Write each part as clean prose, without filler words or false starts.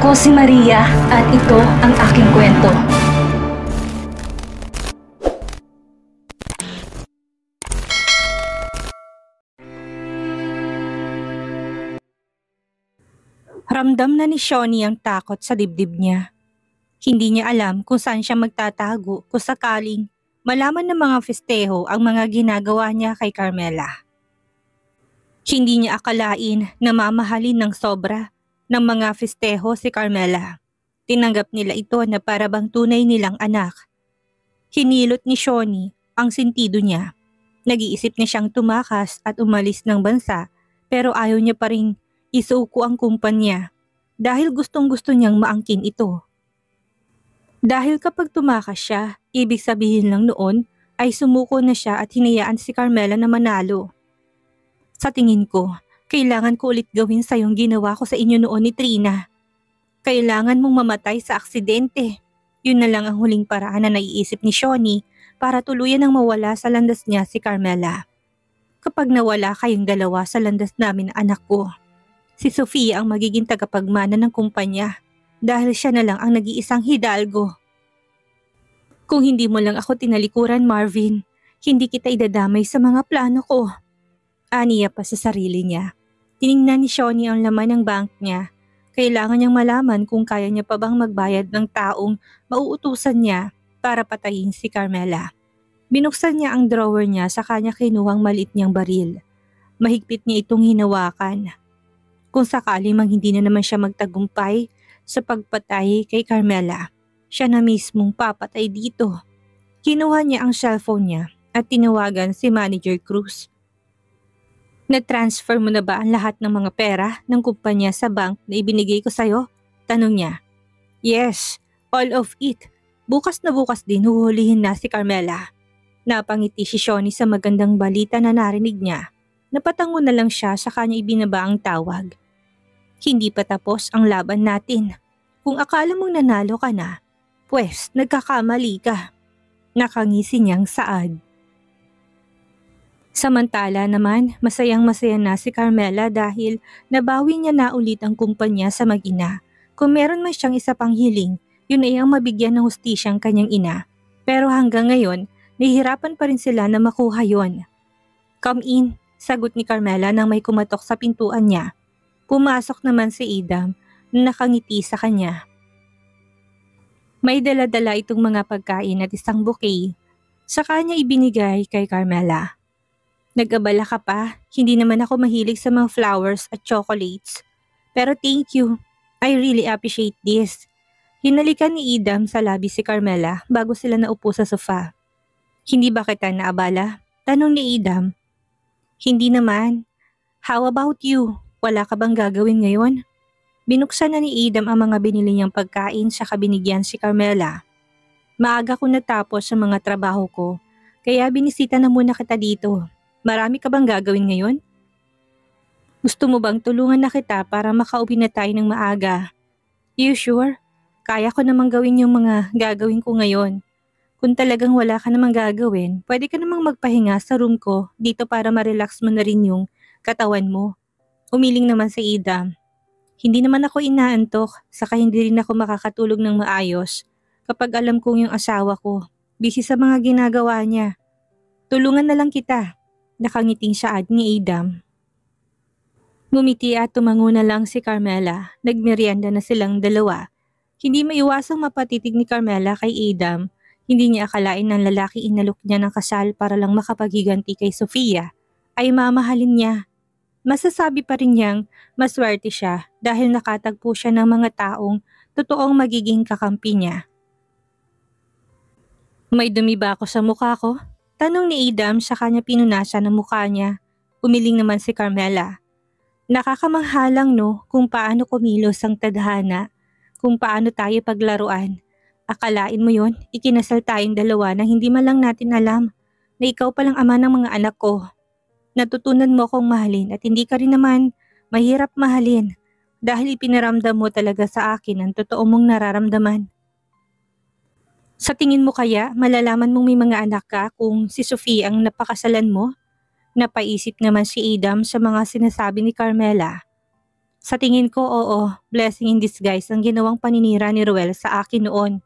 Ako si Maria at ito ang aking kwento. Ramdam na ni Shawnee ang takot sa dibdib niya. Hindi niya alam kung saan siya magtatago kung sakaling malaman ng mga festejo ang mga ginagawa niya kay Carmela. Hindi niya akalain na mamahalin ng sobra ng mga festejo si Carmela. Tinanggap nila ito na parabang tunay nilang anak. Hinilot ni Shawnee ang sentido niya. Nag-iisip niya siyang tumakas at umalis ng bansa pero ayaw niya pa rin isuko ang kumpanya dahil gustong-gusto niyang maangkin ito. Dahil kapag tumakas siya, ibig sabihin lang noon ay sumuko na siya at hinayaan si Carmela na manalo. Sa tingin ko, kailangan ko ulit gawin sa yung ginawa ko sa inyo noon ni Trina. Kailangan mong mamatay sa aksidente. Yun na lang ang huling paraan na naiisip ni Shawnee para tuluyan ang mawala sa landas niya si Carmela. Kapag nawala kayong dalawa sa landas namin na anak ko, si Sofia ang magiging tagapagmana ng kumpanya dahil siya na lang ang nag-iisang hidalgo. Kung hindi mo lang ako tinalikuran, Marvin, hindi kita idadamay sa mga plano ko. Aniya pa sa sarili niya. Tiningnan ni Shawnee ang laman ng bank niya. Kailangan niyang malaman kung kaya niya pa bang magbayad ng taong mauutusan niya para patayin si Carmela. Binuksan niya ang drawer niya sa kanya kinuhang maliit niyang baril. Mahigpit niya itong hinawakan. Kung sakali mang hindi na naman siya magtagumpay sa pagpatay kay Carmela, siya na mismong papatay dito. Kinuha niya ang cellphone niya at tinawagan si Manager Cruz. Na-transfer mo na ba ang lahat ng mga pera ng kumpanya sa bank na ibinigay ko sa'yo? Tanong niya. Yes, all of it. Bukas na bukas din huhulihin na si Carmela. Napangiti si Shawnee sa magandang balita na narinig niya. Napatango na lang siya sa kanya ibinaba ang tawag. Hindi pa tapos ang laban natin. Kung akala mong nanalo ka na, pwes nagkakamali ka. Nakangisi niyang saad. Samantala naman, masayang-masaya na si Carmela dahil nabawi niya na ulit ang kumpanya sa mag-ina. Kung meron man siyang isa pang hiling, yun ay ang mabigyan ng hustisya ang kanyang ina. Pero hanggang ngayon, nahihirapan pa rin sila na makuha yon. Come in, sagot ni Carmela nang may kumatok sa pintuan niya. Pumasok naman si Idam na nakangiti sa kanya. May dala-dala itong mga pagkain at isang bouquet. Sa kanya ibinigay kay Carmela. Nag-abala ka pa, hindi naman ako mahilig sa mga flowers at chocolates. Pero thank you, I really appreciate this. Hinalikan ni Idam sa labi si Carmela bago sila naupo sa sofa. Hindi ba kita naabala? Tanong ni Idam. Hindi naman. How about you? Wala ka bang gagawin ngayon? Binuksan na ni Idam ang mga binili niyang pagkain sa binigyan si Carmela. Maaga ko natapos sa mga trabaho ko, kaya binisita na muna kita dito. Marami ka bang gagawin ngayon? Gusto mo bang tulungan na kita para makauwi na tayo ng maaga? You sure? Kaya ko namang gawin yung mga gagawin ko ngayon. Kung talagang wala ka namang gagawin, pwede ka namang magpahinga sa room ko dito para ma-relax mo na rin yung katawan mo. Umiling naman si Idam. Hindi naman ako inaantok, saka hindi rin ako makakatulog ng maayos kapag alam kong yung asawa ko busy sa mga ginagawa niya. Tulungan na lang kita. Nakangiting saad ni Idam. Ngumiti at tumango na lang si Carmela. Nagmerienda na silang dalawa. Hindi maiwasang mapatitig ni Carmela kay Idam. Hindi niya akalain ng lalaki inalok niya ng kasal para lang makapaghiganti kay Sofia ay mamahalin niya. Masasabi pa rin niyang maswerte siya dahil nakatagpo siya ng mga taong totoong magiging kakampi niya. May dumi ba ako sa mukha ko? Tanong ni Idam sa kanya pinunasan ng mukha niya. Umiling naman si Carmela. Nakakamanghalang no kung paano kumilos ang tadhana, kung paano tayo paglaruan. Akalain mo yon, ikinasal tayong dalawa na hindi man lang natin alam na ikaw palang ama ng mga anak ko. Natutunan mo akong mahalin at hindi ka rin naman mahirap mahalin dahil ipinaramdam mo talaga sa akin ang totoo mong nararamdaman. Sa tingin mo kaya malalaman mong may mga anak ka kung si Sofia ang napakasalan mo? Napaisip naman si Idam sa mga sinasabi ni Carmela. Sa tingin ko, oo, blessing in disguise ang ginawang paninira ni Ruel sa akin noon.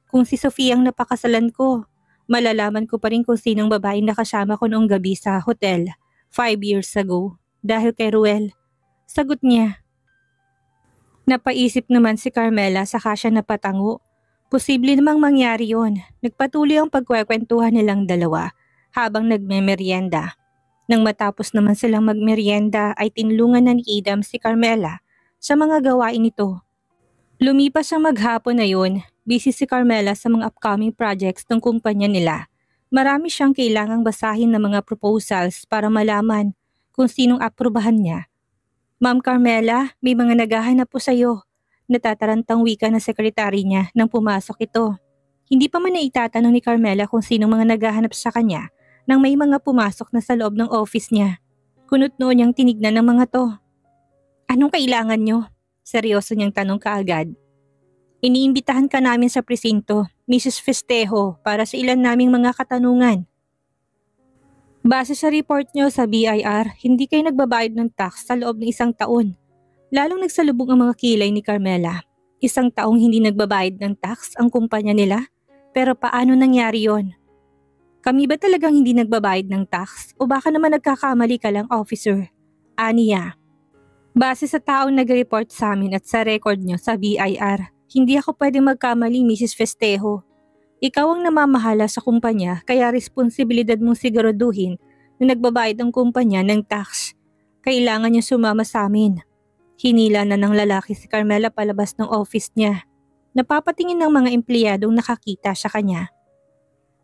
Kung si Sofia ang napakasalan ko, malalaman ko pa rin kung sinong babaeng nakasama ko noong gabi sa hotel 5 years ago dahil kay Ruel. Sagot niya. Napaisip naman si Carmela saka siya napatango. Posible namang mangyari yon. Nagpatuloy ang pagkwekwentuhan nilang dalawa habang nagmemeryenda. Nang matapos naman silang magmeryenda ay tinulungan na ni Idam si Carmela sa mga gawain nito. Lumipas ang maghapon na yun, busy si Carmela sa mga upcoming projects ng kumpanya nila. Marami siyang kailangang basahin ng mga proposals para malaman kung sinong aprubahan niya. Ma'am Carmela, may mga naghahanap po sa'yo. Natatarantang wika ng sekretary niya nang pumasok ito. Hindi pa man naitatanong ni Carmela kung sinong mga naghahanap sa kanya nang may mga pumasok na sa loob ng office niya. Kunot noon niyang tinignan ng mga to. Anong kailangan niyo? Seryoso niyang tanong kaagad. Iniimbitahan ka namin sa presinto, Mrs. Festejo, para sa ilan naming mga katanungan. Base sa report niyo sa BIR, hindi kayo nagbabayad ng tax sa loob ng 1 taon. Lalong nagsalubong ang mga kilay ni Carmela. 1 taong hindi nagbabayad ng tax ang kumpanya nila? Pero paano nangyari yon? Kami ba talagang hindi nagbabayad ng tax o baka naman nagkakamali ka lang, officer? Aniya. Base sa taong nag-report sa amin at sa record nyo sa BIR, hindi ako pwedeng magkamali, Mrs. Festejo. Ikaw ang namamahala sa kumpanya kaya responsibilidad mong siguraduhin na nagbabayad ang kumpanya ng tax. Kailangan niya sumama sa amin. Hinila na ng lalaki si Carmela palabas ng office niya. Napapatingin ng mga empleyadong nakakita sa kanya.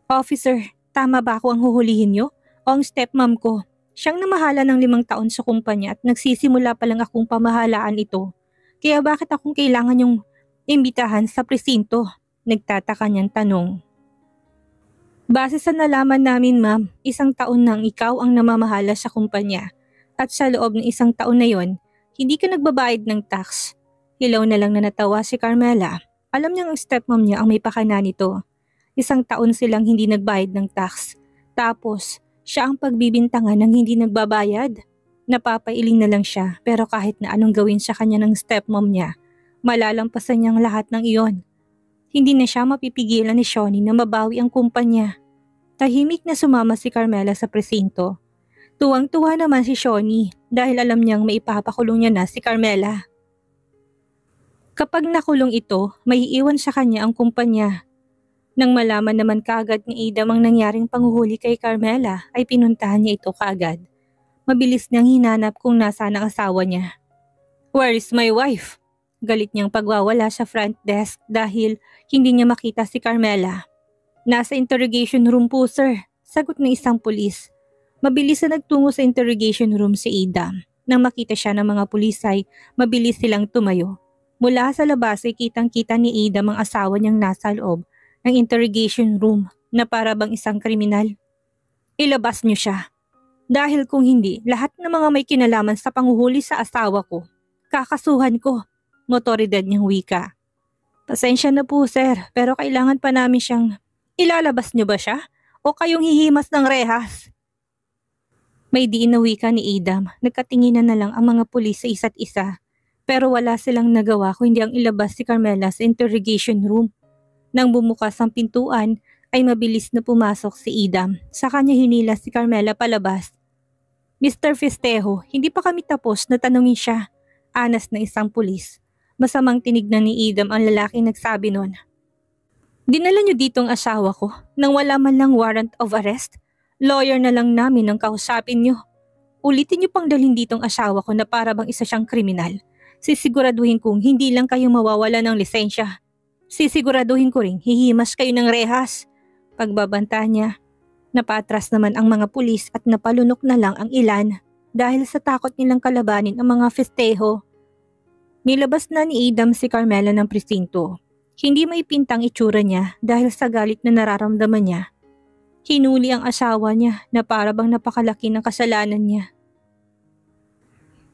Officer, tama ba ako ang huhulihin niyo o ang stepmom ko? Siyang namahala ng 5 taon sa kumpanya at nagsisimula pa lang akong pamahalaan ito. Kaya bakit akong kailangan yung imbitahan sa presinto? Nagtataka niyang tanong. Base sa nalaman namin, ma'am, 1 taon nang ikaw ang namamahala sa kumpanya. At sa loob ng 1 taon na yon, hindi ka nagbabayad ng tax. Hilaw na lang na natawa si Carmela. Alam niyang ang stepmom niya ang may pakana nito. 1 taon silang hindi nagbayad ng tax. Tapos, siya ang pagbibintangan ng hindi nagbabayad. Napapailing na lang siya pero kahit na anong gawin sa kanya ng stepmom niya, malalampasan niyang lahat ng iyon. Hindi na siya mapipigilan ni Shawnee na mabawi ang kumpanya. Tahimik na sumama si Carmela sa presinto. Tuwang-tuwa naman si Shawnee dahil alam niyang maipapakulong niya na si Carmela. Kapag nakulong ito, may iiwan sa kanya ang kumpanya. Nang malaman naman kaagad ni Idam ang nangyaring panghuhuli kay Carmela ay pinuntahan niya ito kaagad. Mabilis niyang hinanap kung nasaan ang asawa niya. Where is my wife? Galit niyang pagwawala sa front desk dahil hindi niya makita si Carmela. Nasa interrogation room po, sir. Sagot ng isang pulis. Mabilis na nagtungo sa interrogation room si Idam. Nang makita siya ng mga pulis ay mabilis silang tumayo. Mula sa labas ay kitang-kita ni Idam ang asawa niyang nasa loob ng interrogation room na para bang isang kriminal. Ilabas niyo siya. Dahil kung hindi, lahat ng mga may kinalaman sa panghuhuli sa asawa ko, kakasuhan ko. Motoridad niyang wika. Pasensya na po, sir, pero kailangan pa namin siyang ilalabas niyo ba siya? O kayong hihimas ng rehas? May diin na wika ni Idam. Nagkatinginan na lang ang mga pulis sa isa't isa. Pero wala silang nagawa kundi ang ilabas si Carmela sa interrogation room. Nang bumukas ang pintuan, ay mabilis na pumasok si Idam. Sa kanya hinila si Carmela palabas. Mr. Festejo, hindi pa kami tapos na tanungin siya. Anas na isang pulis. Masamang tinignan ni Idam ang lalaking nagsabi nun. Dinala niyo dito ang asawa ko nang wala man lang warrant of arrest. Lawyer na lang namin ang kausapin niyo. Ulitin niyo pang dalhin dito ang asawa ko na para bang isa siyang kriminal. Sisiguraduhin kong hindi lang kayo mawawala ng lisensya. Sisiguraduhin ko ring hihimas kayo ng rehas. Pagbabanta niya, napatras naman ang mga pulis at napalunok na lang ang ilan dahil sa takot nilang kalabanin ang mga Festejo. Nilabas na ni Idam si Carmela ng presinto. Hindi maipintang itsura niya dahil sa galit na nararamdaman niya. Hinuli ang asawa niya na para bang napakalaki ng kasalanan niya.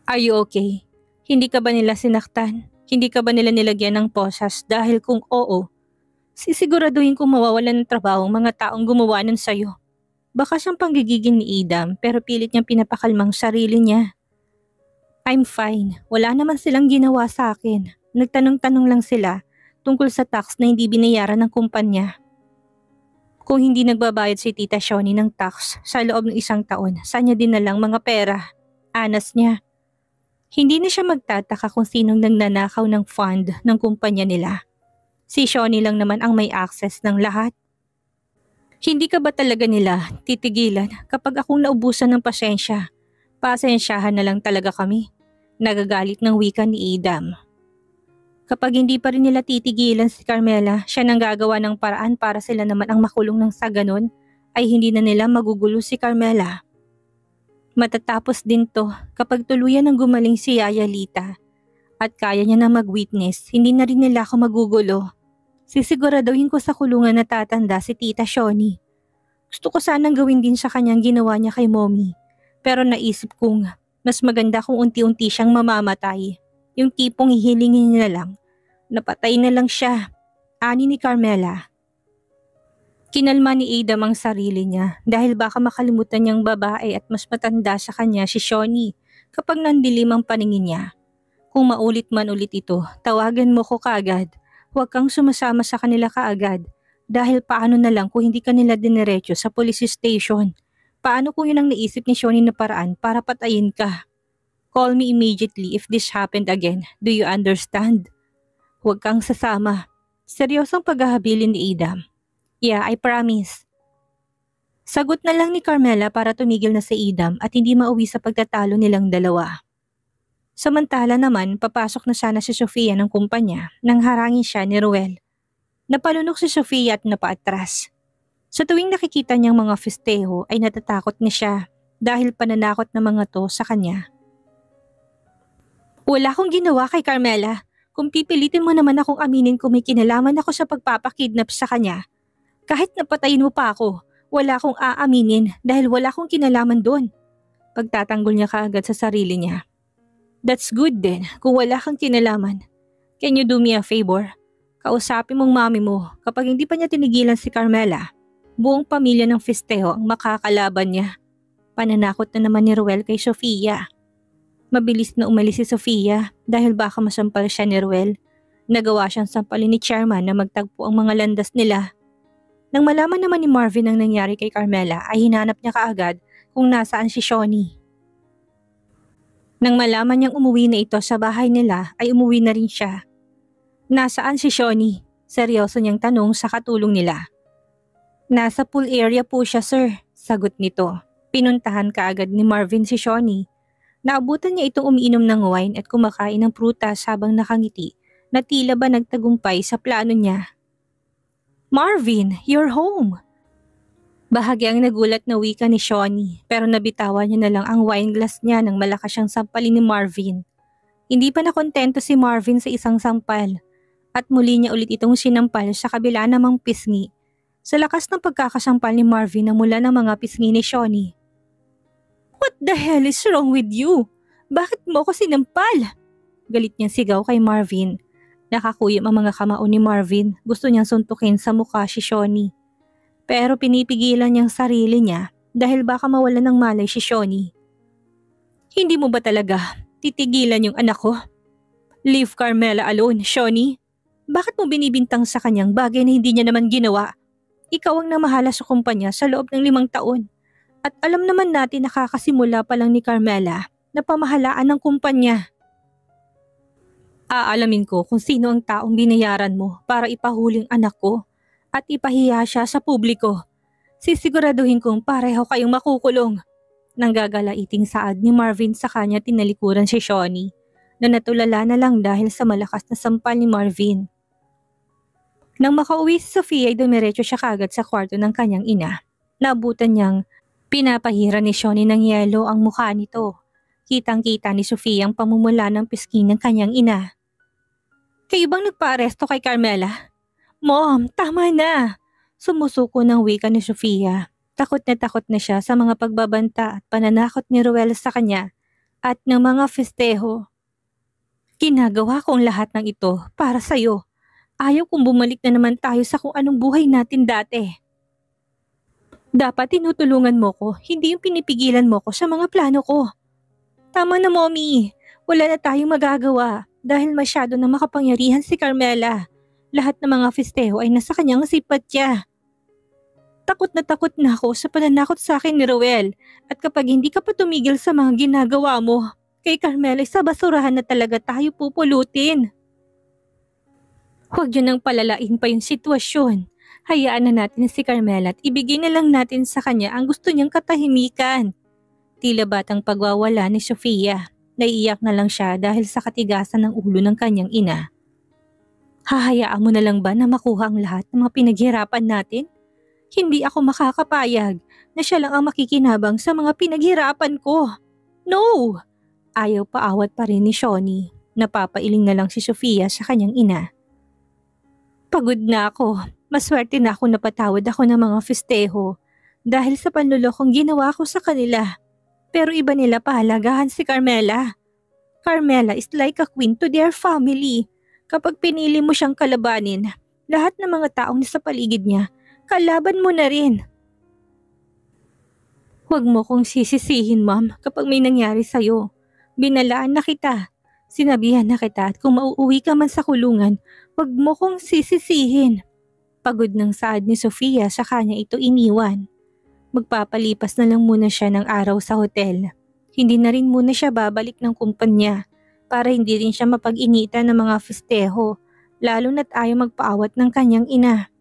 Are you okay? Hindi ka ba nila sinaktan? Hindi ka ba nila nilagyan ng posas dahil kung oo, sisiguraduhin kong mawawalan ng trabaho ang mga taong gumawa nun sa'yo. Baka siyang panggigigil ni Idam pero pilit niyang pinapakalmang sarili niya. I'm fine. Wala naman silang ginawa sa akin. Nagtanong-tanong lang sila tungkol sa tax na hindi binayaran ng kumpanya. Kung hindi nagbabayad si Tita Shoni ng tax sa loob ng 1 taon, saan niya dinalang mga pera? Anas niya. Hindi na siya magtataka kung sinong nagnanakaw ng fund ng kumpanya nila. Si Shoni lang naman ang may access ng lahat. Hindi ka ba talaga nila titigilan kapag akong naubusan ng pasensya? Pasensyahan na lang talaga kami. Nagagalit ng wika ni Adam. Kapag hindi pa rin nila titigilan si Carmela, siya nang gagawa ng paraan para sila naman ang makulong ng sa ganon ay hindi na nila magugulo si Carmela. Matatapos din to kapag tuluyan ng gumaling si Yaya Lita at kaya niya na mag-witness, hindi na rin nila ako magugulo. Sisiguraduhin ko sa kulungan na tatanda si Tita Shoni. Gusto ko sanang gawin din sa kanyang ginawa niya kay Mommy, pero naisip kong mas maganda kung unti-unti siyang mamamatay. Yung tipong hihilingin niya lang, napatay na lang siya, ani ni Carmela. Kinalma ni Adam ang sarili niya dahil baka makalimutan niyang babae at mas matanda sa kanya si Shoni kapag nandilim ang paningin niya. Kung maulit man ulit ito, tawagan mo ko kaagad. Huwag kang sumasama sa kanila kaagad dahil paano na lang kung hindi kanila diniretso sa police station. Paano kung yun ang naisip ni Shoni na paraan para patayin ka? Call me immediately if this happened again. Do you understand? Huwag kang sasama. Seryosong paghahabilin ni Adam. Yeah, I promise. Sagot na lang ni Carmela para tumigil na si Adam at hindi mauwi sa pagtatalo nilang dalawa. Samantala naman, papasok na sana si Sofia ng kumpanya nang harangin siya ni Ruel. Napalunok si Sofia at napaatras. Sa tuwing nakikita niyang mga festejo ay natatakot na siya dahil pananakot na mga to sa kanya. Wala akong ginawa kay Carmela. Kung pipilitin mo naman akong aminin kung may kinalaman ako sa pagpapakidnap sa kanya. Kahit napatayin mo pa ako, wala akong aaminin dahil wala akong kinalaman doon. Pagtatanggol niya kaagad sa sarili niya. That's good then, kung wala kang kinalaman. Can you do me a favor? Kausapin mong mami mo kapag hindi pa niya tinigilan si Carmela. Buong pamilya ng festejo ang makakalaban niya. Pananakot na naman ni Ruel kay Sofia. Mabilis na umalis si Sofia dahil baka masampal siya ni Ruel. Nagawa siyang sampalin ni Chairman na magtagpo ang mga landas nila. Nang malaman naman ni Marvin ang nangyari kay Carmela ay hinanap niya kaagad kung nasaan si Shoni. Nang malaman niyang umuwi na ito sa bahay nila ay umuwi na rin siya. Nasaan si Shoni? Seryoso niyang tanong sa katulong nila. Nasa pool area po siya sir, sagot nito. Pinuntahan kaagad ni Marvin si Shoni. Naabutan niya itong umiinom ng wine at kumakain ng prutas habang nakangiti na tila ba nagtagumpay sa plano niya. Marvin, you're home! Bahagyang nagulat na wika ni Shoni pero nabitawan niya na lang ang wine glass niya nang malakas siyang sampalin ni Marvin. Hindi pa nakontento si Marvin sa isang sampal at muli niya ulit itong sinampal sa kabila namang pisngi. Sa lakas ng pagkakasampal ni Marvin na mula ng mga pisngi ni Shoni. What the hell is wrong with you? Bakit mo ko sinampal? Galit niyang sigaw kay Marvin. Nakakuyom ang mga kamao ni Marvin. Gusto niyang suntukin sa mukha si Shoni. Pero pinipigilan niyang sarili niya dahil baka mawalan ng malay si Shoni. Hindi mo ba talaga titigilan yung anak ko? Leave Carmela alone, Shoni. Bakit mo binibintang sa kanyang bagay na hindi niya naman ginawa? Ikaw ang namahala sa kumpanya sa loob ng 5 taon. At alam naman natin nakakasimula pa lang ni Carmela na pamahalaan ng kumpanya. Aalamin ko kung sino ang taong binayaran mo para ipahuling anak ko at ipahiya siya sa publiko. Sisiguraduhin kong pareho kayong makukulong. Nang gagalaiting saad ni Marvin sa kanya tinalikuran si Shoni na natulala na lang dahil sa malakas na sampal ni Marvin. Nang makauwi si Sofia ay dumiretso siya kagad sa kwarto ng kanyang ina. Naabutan niyang pinapahira ni Shoni ng yelo ang mukha nito. Kitang-kita ni Sofia ang pamumula ng pisngi ng kanyang ina. Kayo bang nagpa-aresto kay Carmela? Mom, tama na! Sumusuko ng wika ni Sofia. Takot na siya sa mga pagbabanta at pananakot ni Ruel sa kanya at ng mga festejo. Ginagawa ko ang lahat ng ito para sa'yo. Ayaw kong bumalik na naman tayo sa kung anong buhay natin dati. Dapat tinutulungan mo ko, hindi yung pinipigilan mo ko sa mga plano ko. Tama na, Mommy. Wala na tayong magagawa dahil masyado na makapangyarihan si Carmela. Lahat ng mga festejo ay nasa kanyang simpatsya. Takot na ako sa pananakot sa akin ni Ruel at kapag hindi ka pa tumigil sa mga ginagawa mo, kay Carmela ay sa basurahan na talaga tayo pupulutin. Huwag yun nang palalain pa yung sitwasyon. Hayaan na natin si Carmela at ibigay na lang natin sa kanya ang gusto niyang katahimikan. Tila batang pagwawala ni Sofia. Naiiyak na lang siya dahil sa katigasan ng ulo ng kanyang ina. Hahayaan mo na lang ba na makuha ang lahat ng mga pinaghirapan natin? Hindi ako makakapayag na siya lang ang makikinabang sa mga pinaghirapan ko. No! Ayaw paawat pa rin ni Shoni. Napapailing na lang si Sofia sa kanyang ina. Pagod na ako. Maswerte na ako napatawad ako ng mga festejo dahil sa panlulokong ginawa ko sa kanila. Pero iba nila pahalagahan si Carmela. Carmela is like a queen to their family. Kapag pinili mo siyang kalabanin, lahat ng mga taong nasa paligid niya, kalaban mo na rin. Huwag mo kong sisisihin, ma'am, kapag may nangyari sa'yo. Binalaan na kita. Sinabihan na kita at kung mauuwi ka man sa kulungan, huwag mo kong sisisihin. Pagod ng saad ni Sofia sa kanya ito iniwan. Magpapalipas na lang muna siya ng araw sa hotel. Hindi na rin muna siya babalik ng kumpanya para hindi rin siya mapag-initan ng mga festejo, lalo na't ayaw magpaawat ng kanyang ina.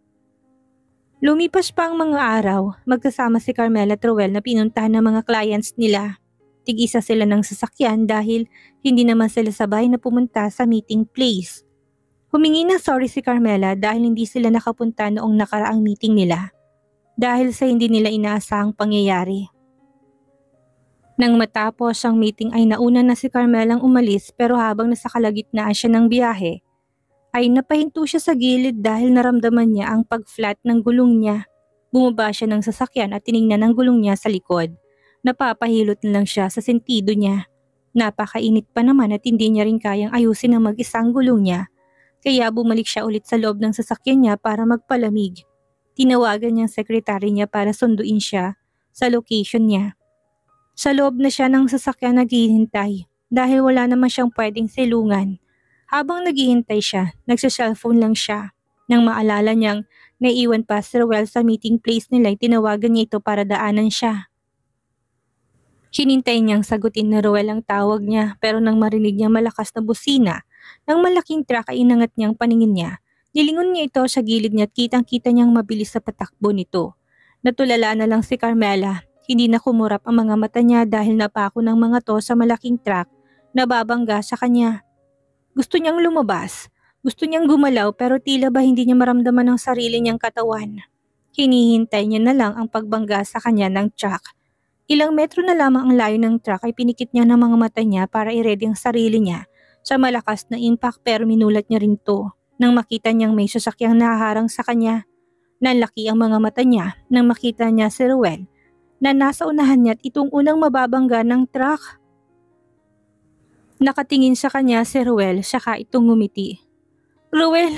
Lumipas pa ang mga araw, magkasama si Carmela at Ruel na pinuntahan ng mga clients nila. Tig-isa sila ng sasakyan dahil hindi naman sila sabay na pumunta sa meeting place. Humingi ng sorry si Carmela dahil hindi sila nakapunta noong nakaraang meeting nila. Dahil sa hindi nila inaasahang pangyayari. Nang matapos ang meeting ay nauna na si Carmelang umalis pero habang nasa kalagitnaan siya ng biyahe, ay napahinto siya sa gilid dahil naramdaman niya ang pag-flat ng gulong niya. Bumaba siya ng sasakyan at tiningnan ang gulong niya sa likod. Napapahilot na lang siya sa sentido niya. Napakainit pa naman at hindi niya rin kayang ayusin ang mag-isang gulong niya. Kaya bumalik siya ulit sa loob ng sasakyan niya para magpalamig. Tinawagan niyang sekretary niya para sunduin siya sa location niya. Sa loob na siya ng sasakyan naghihintay dahil wala naman siyang pwedeng silungan. Habang naghihintay siya, nagsa-cellphone lang siya. Nang maalala niyang naiiwan pa si Ruel sa meeting place nila, tinawagan niya ito para daanan siya. Hinintay niyang sagutin ni Ruel ang tawag niya pero nang marinig niyang malakas na busina ng malaking truck ay inangat niyang paningin niya. Nilingon niya ito sa gilid niya at kitang-kita niyang mabilis sa patakbo nito. Natulala na lang si Carmela. Hindi na kumurap ang mga mata niya dahil napako ng mga to sa malaking truck na babangga sa kanya. Gusto niyang lumabas. Gusto niyang gumalaw pero tila ba hindi niya maramdaman ang sarili niyang katawan. Hinihintay niya na lang ang pagbangga sa kanya ng truck. Ilang metro na lamang ang layo ng truck ay pinikit niya ng mga mata niya para i-ready ang sarili niya sa malakas na impact pero minulat niya rin to. Nang makita niyang may sasakyang nahaharang sa kanya, nalaki ang mga mata niya nang makita niya si Ruel na nasa unahan niya at itong unang mababangga ng truck. Nakatingin sa kanya si Ruel saka itong ngumiti. Ruel!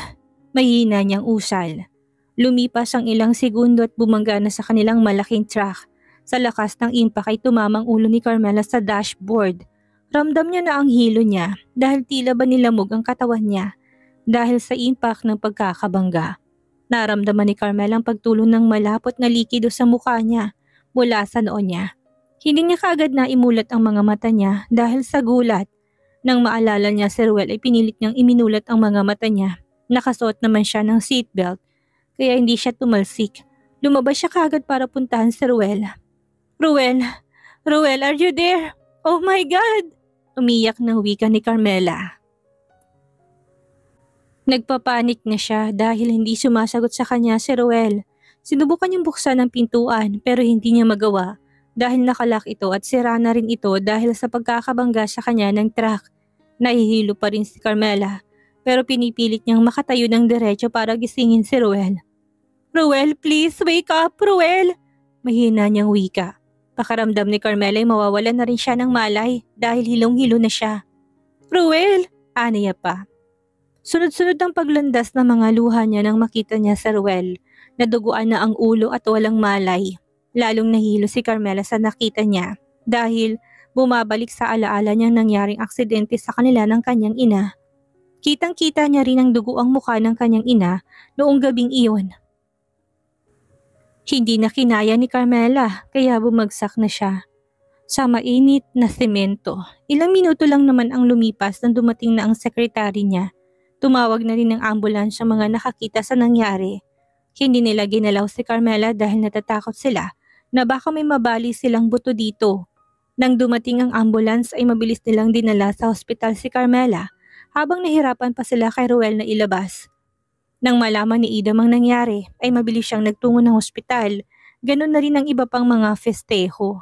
Mahina niyang usal. Lumipas ang ilang segundo at bumangga na sa kanilang malaking truck. Sa lakas ng impact ay tumamang ulo ni Carmela sa dashboard. Ramdam niya na ang hilo niya dahil tila ba nilamog ang katawan niya. Dahil sa impact ng pagkakabangga, naramdaman ni Carmela ang pagtulo ng malapot na likido sa mukha niya mula sa noo niya. Hindi niya kaagad na imulat ang mga mata niya dahil sa gulat. Nang maalala niya si Ruel ay pinilit niyang iminulat ang mga mata niya. Nakasuot naman siya ng seatbelt kaya hindi siya tumalsik. Lumabas siya kaagad para puntahan si Ruel. Ruel! Ruel, are you there? Oh my God! Umiyak ng wika ni Carmela. Nagpapanik na siya dahil hindi sumasagot sa kanya si Ruel. Sinubukan niyang buksan ang pintuan pero hindi niya magawa dahil nakalak ito at sira na rin ito dahil sa pagkakabangga sa kanya ng truck. Nahihilo pa rin si Carmela pero pinipilit niyang makatayo ng diretso para gisingin si Ruel. Ruel, please wake up, Ruel! Mahina niyang wika. Pakaramdam ni Carmela ay mawawalan na rin siya ng malay dahil hilong-hilo na siya. Ruel! Aniya pa. Sunod-sunod ang paglandas ng mga luha niya nang makita niya si Ruel. Naduguan na ang ulo at walang malay. Lalong nahilo si Carmela sa nakita niya dahil Bumabalik sa alaala niyang nangyaring aksidente sa kanila ng kanyang ina. Kitang-kita niya rin ang duguang mukha ng kanyang ina noong gabing iyon. Hindi na kinaya ni Carmela kaya bumagsak na siya sa mainit na semento. Ilang minuto lang naman ang lumipas nang dumating na ang sekretary niya. Tumawag na rin ng ambulans sa mga nakakita sa nangyari. Hindi nila ginalaw si Carmela dahil natatakot sila na baka may mabali silang buto dito. Nang dumating ang ambulance ay mabilis nilang dinala sa ospital si Carmela habang nahirapan pa sila kay Ruel na ilabas. Nang malaman ni Idam ang nangyari ay mabilis siyang nagtungo ng ospital, ganun na rin ang iba pang mga festejo.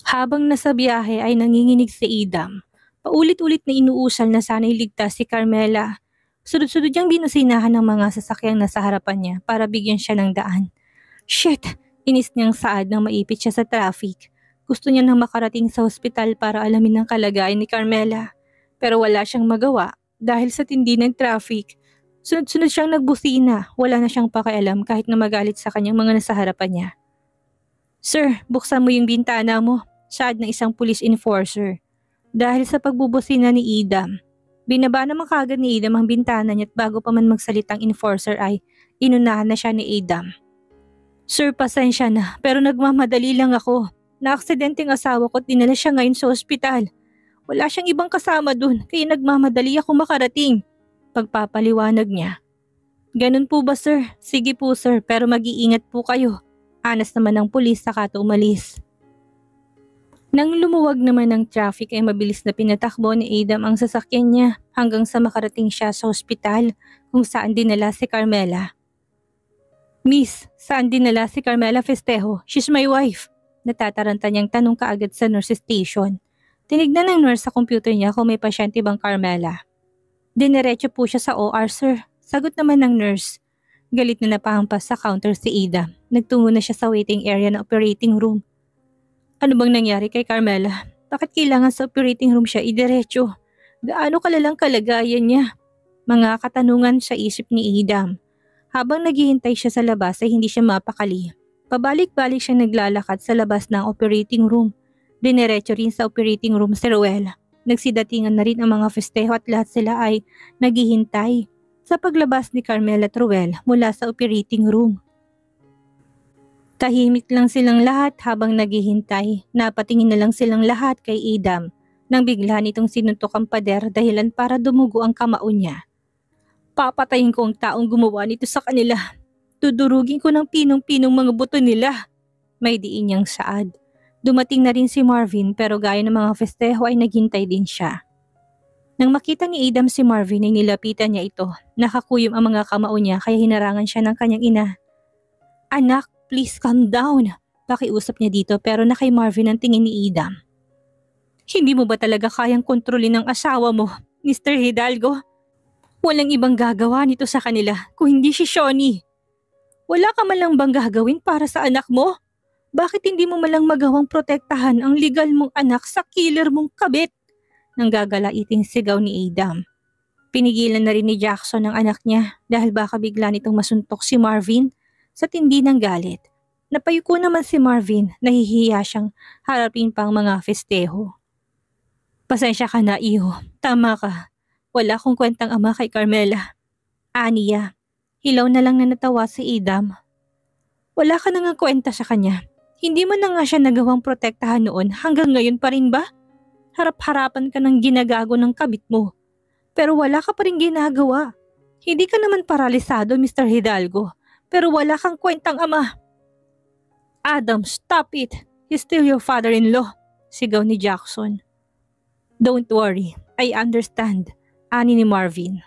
Habang nasa biyahe ay nanginginig si Idam. Paulit-ulit na inuusal na sana'y ligtas si Carmela. Sunod-sunod niyang binusinahan ng mga sasakyang nasa harapan niya para bigyan siya ng daan. Shit! Inis niyang saad nang maipit siya sa traffic. Gusto niya nang makarating sa ospital para alamin ang kalagayan ni Carmela. Pero wala siyang magawa dahil sa tindi ng traffic. Sunod-sunod siyang nagbusina. Wala na siyang pakialam kahit na magalit sa kanyang mga nasa harapan niya. Sir, buksan mo yung bintana mo, saad ng isang police enforcer. Dahil sa pagbubusina ni Idam. Binaba naman kaagad ni Idam ang bintana niya at bago pa man magsalitang enforcer ay inunahan na siya ni Idam. Sir, pasensya na pero nagmamadali lang ako. Naaksidente ang asawa ko at dinala siya ngayon sa ospital. Wala siyang ibang kasama dun kaya nagmamadali ako makarating. Pagpapaliwanag niya. Ganun po ba sir? Sige po sir pero mag-iingat po kayo. Anas naman ng pulis saka umalis. Nang lumuwag naman ng traffic ay mabilis na pinatakbo ni Idam ang sasakyan niya hanggang sa makarating siya sa ospital kung saan dinala si Carmela. Miss, saan dinala si Carmela Festejo? She's my wife. Natataranta niyang tanong kaagad sa nurse station. Tinignan ng nurse sa computer niya kung may pasyente bang Carmela. Diniretso po siya sa OR sir. Sagot naman ng nurse. Galit na napahampas sa counter si Ida. Nagtungo na siya sa waiting area ng operating room. Ano bang nangyari kay Carmela? Bakit kailangan sa operating room siya idiretso? Gaano kalalang kalagayan niya? Mga katanungan sa isip ni Idam. Habang naghihintay siya sa labas ay hindi siya mapakali. Pabalik-balik siya naglalakad sa labas ng operating room. Dinerecho rin sa operating room si Ruel. Nagsidatingan na rin ang mga festejo at lahat sila ay naghihintay sa paglabas ni Carmela at Ruel mula sa operating room. Tahimik lang silang lahat habang naghihintay. Napatingin na lang silang lahat kay Idam nang bigla nitong sinuntok ang pader dahilan para dumugo ang kamao niya. Papatayin ko ang taong gumawa nito sa kanila. Dudurugin ko ng pinong-pinong mga buto nila. May diin niyang saad. Dumating na rin si Marvin pero gaya ng mga festejo ay naghintay din siya. Nang makita ni Idam si Marvin ay nilapitan niya ito. Nakakuyom ang mga kamao niya kaya hinarangan siya ng kanyang ina. Anak, please calm down. Pakiusap niya dito pero na kay Marvin ang tingin ni Idam. Hindi mo ba talaga kayang kontrolin ang asawa mo, Mr. Hidalgo? Walang ibang gagawa nito sa kanila kung hindi si Shoni. Wala ka man lang bang gagawin para sa anak mo? Bakit hindi mo malang magawang protektahan ang legal mong anak sa killer mong kabit? Nang gagalaiting sigaw ni Idam. Pinigilan na rin ni Jackson ang anak niya dahil baka bigla nitong masuntok si Marvin sa tindi ng galit. Napayuko naman si Marvin, nahihiya siyang harapin pang mga festejo. Pasensya ka na, iho. Tama ka. Wala akong kwentang ama kay Carmela. Aniya, hilaw na lang na natawa si Idam. Wala ka na nga kwenta sa kanya. Hindi mo na nga siya nagawang protektahan noon hanggang ngayon pa rin ba? Harap-harapan ka ng ginagago ng kabit mo. Pero wala ka pa rin ginagawa. Hindi ka naman paralisado, Mr. Hidalgo. Pero wala kang kwentang ama. Adam, stop it. He's still your father-in-law. Sigaw ni Jackson. Don't worry, I understand. Ani ni Marvin.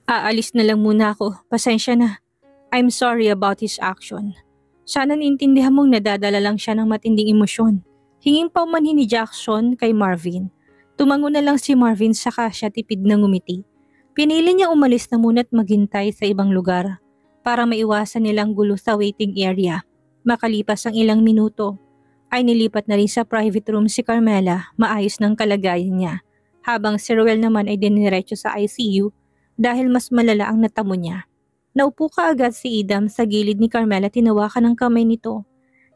Aalis na lang muna ako. Pasensya na. I'm sorry about his action. Sana niintindihan mong nadadala lang siya ng matinding emosyon. Hinging paumanhin ni Jackson kay Marvin. Tumango na lang si Marvin saka siya tipid na ngumiti. Pinili niya umalis na muna at maghintay sa ibang lugar para maiwasan nilang gulo sa waiting area. Makalipas ang ilang minuto ay nilipat na rin sa private room si Carmela, maayos ng kalagayan niya. Habang si Ruel naman ay diniretso sa ICU dahil mas malala ang natamo niya. Naupo kaagad si Idam sa gilid ni Carmela, tinawakan ng kamay nito.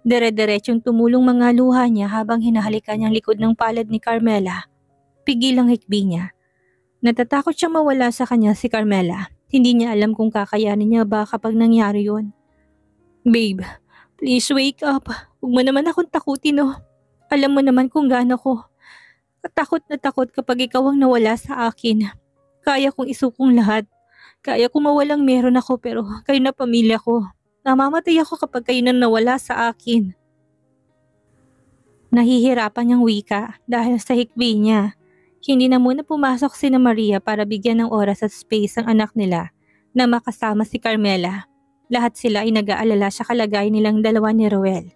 Dire-diretsong tumulong mga luha niya habang hinahalikan niyang likod ng palad ni Carmela. Pigil ang hikbi niya. Natatakot siyang mawala sa kanya si Carmela. Hindi niya alam kung kakayanin niya ba kapag nangyari yun. Babe, please wake up. Huwag mo naman akong takutin oh. Alam mo naman kung gaano ko. Takot na takot kapag ikaw ang nawala sa akin. Kaya kong isukong lahat. Kaya kong mawalang meron ako pero kayo na pamilya ko. Namamatay ako kapag kayo na nawala sa akin. Nahihirapan niyang wika dahil sa hikbi niya. Hindi na muna pumasok sina Maria para bigyan ng oras at space ang anak nila na makasama si Carmela. Lahat sila ay nag-aalala sa kalagayan nilang dalawa ni Roel.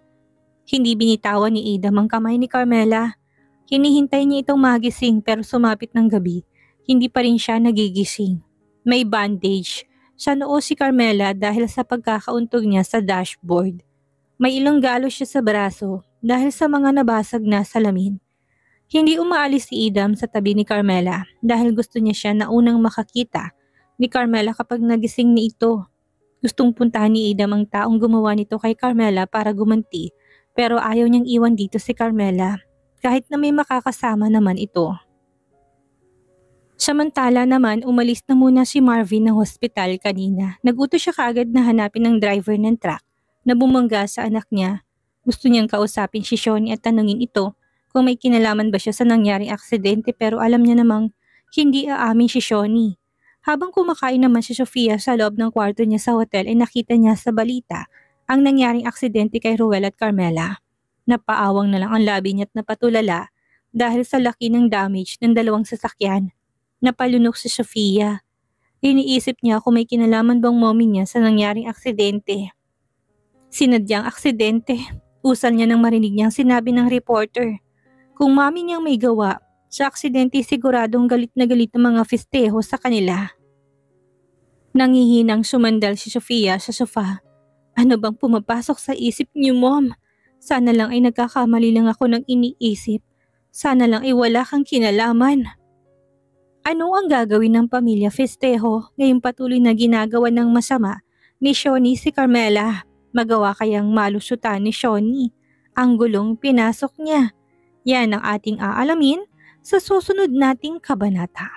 Hindi binitawan ni Adam ang kamay ni Carmela. Hinihintay niya itong magising pero sumapit ng gabi. Hindi pa rin siya nagigising. May bandage sa noo si Carmela dahil sa pagkakauntog niya sa dashboard. May ilang galos siya sa braso dahil sa mga nabasag na salamin. Hindi umaalis si Adam sa tabi ni Carmela dahil gusto niya siya na unang makakita ni Carmela kapag nagising ni ito. Gustong puntahan ni Adam ang taong gumawa nito kay Carmela para gumanti pero ayaw niyang iwan dito si Carmela kahit na may makakasama naman ito. Samantala naman umalis na muna si Marvin ng hospital kanina. Nagutos siya kaagad na hanapin ng driver ng truck na bumangga sa anak niya. Gusto niyang kausapin si Shoni at tanungin ito kung may kinalaman ba siya sa nangyaring aksidente pero alam niya namang hindi aamin si Shoni. Habang kumakain naman si Sofia sa loob ng kwarto niya sa hotel ay nakita niya sa balita ang nangyaring aksidente kay Roel at Carmela. Napaawang na lang ang labi niya at napatulala dahil sa laki ng damage ng dalawang sasakyan. Napalunok si Sofia. Iniisip niya kung may kinalaman bang mommy niya sa nangyaring aksidente. Sinadyang aksidente. Usal niya nang marinig niyang sinabi ng reporter. Kung mommy niyang may gawa, sa aksidente siguradong galit na galit ang mga festeho sa kanila. Nangihinang sumandal si Sofia sa sofa. Ano bang pumapasok sa isip niyo, Mom? Sana lang ay nagkakamali lang ako ng iniisip. Sana lang ay wala kang kinalaman. Ano ang gagawin ng pamilya festeho ngayong patuloy na ginagawa ng masama ni Shoni si Carmela? Magawa kayang malusutan ni Shoni ang gulong pinasok niya? Yan ang ating aalamin sa susunod nating kabanata.